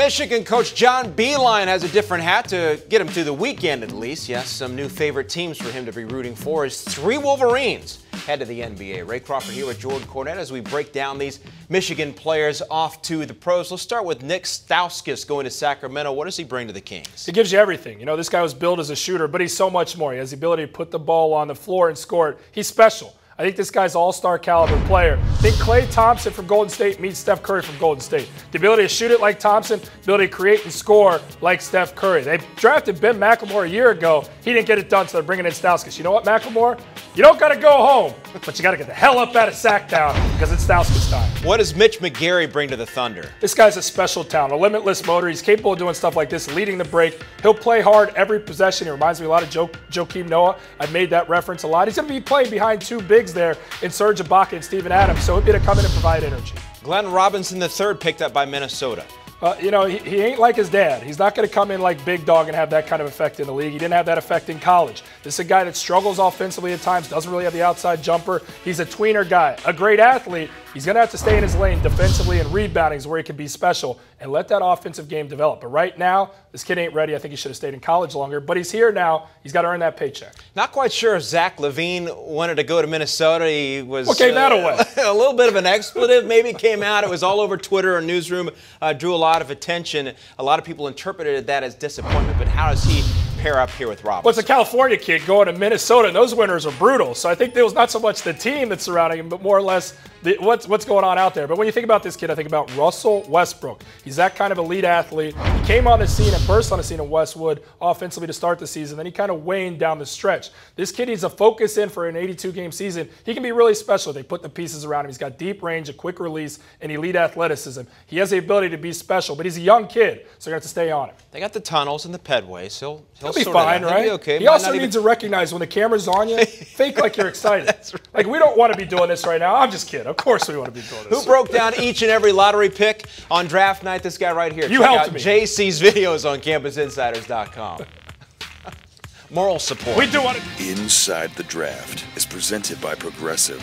Michigan coach John Beilein has a different hat to get him through the weekend at least. Yes, some new favorite teams for him to be rooting for. His 3 Wolverines head to the NBA. Ray Crawford here with Jordan Cornette as we break down these Michigan players off to the pros. Let's start with Nik Stauskas going to Sacramento. What does he bring to the Kings? He gives you everything. You know, this guy was built as a shooter, but he's so much more. He has the ability to put the ball on the floor and score it. He's special. I think this guy's an all-star caliber player. I think Klay Thompson from Golden State meets Steph Curry from Golden State. The ability to shoot it like Thompson, the ability to create and score like Steph Curry. They drafted Ben McLemore a year ago. He didn't get it done, so they're bringing in Stauskas. You know what, McLemore? You don't got to go home, but you got to get the hell up out of Sacktown because it's Stauskas time. What does Mitch McGary bring to the Thunder? This guy's a special talent, a limitless motor. He's capable of doing stuff like this, leading the break. He'll play hard every possession. He reminds me a lot of Joakim Noah. I've made that reference a lot. He's going to be playing behind 2 bigs there in Serge Ibaka and Steven Adams, so he'll be to come in and provide energy. Glenn Robinson III picked up by Minnesota. You know, he ain't like his dad. He's not going to come in like big dog and have that kind of effect in the league. He didn't have that effect in college. This is a guy that struggles offensively at times, doesn't really have the outside jumper. He's a tweener guy, a great athlete. He's going to have to stay in his lane defensively and rebounding is where he can be special and let that offensive game develop. But right now, this kid ain't ready. I think he should have stayed in college longer. But he's here now. He's got to earn that paycheck. Not quite sure if Zach LaVine wanted to go to Minnesota. He was what gave that away? A little bit of an expletive maybe came out. It was all over Twitter and newsroom. Drew a lot of attention. A lot of people interpreted that as disappointment. But how does he pair up here with Robinson? Well, it's a California kid going to Minnesota, and those winters are brutal. So I think there was not so much the team that's surrounding him, but more or less what's going on out there. But when you think about this kid, I think about Russell Westbrook. He's that kind of elite athlete. He came on the scene and burst on the scene in Westwood offensively to start the season. Then he kind of waned down the stretch. This kid needs to focus in for an 82-game season. He can be really special. They put the pieces around him. He's got deep range, a quick release, and elite athleticism. He has the ability to be special, but he's a young kid, so you're going to have to stay on him. They got the tunnels and the pedways. He'll be fine, right? He'll be okay. He also needs to recognize when the camera's on you, fake like you're excited. That's right. Like, we don't want to be doing this right now. I'm just kidding. Of course we want to be doing this. Who broke down each and every lottery pick on draft night? This guy right here. You helped me. JC's videos on CampusInsiders.com. Moral support. We do want to. Inside the Draft is presented by Progressive.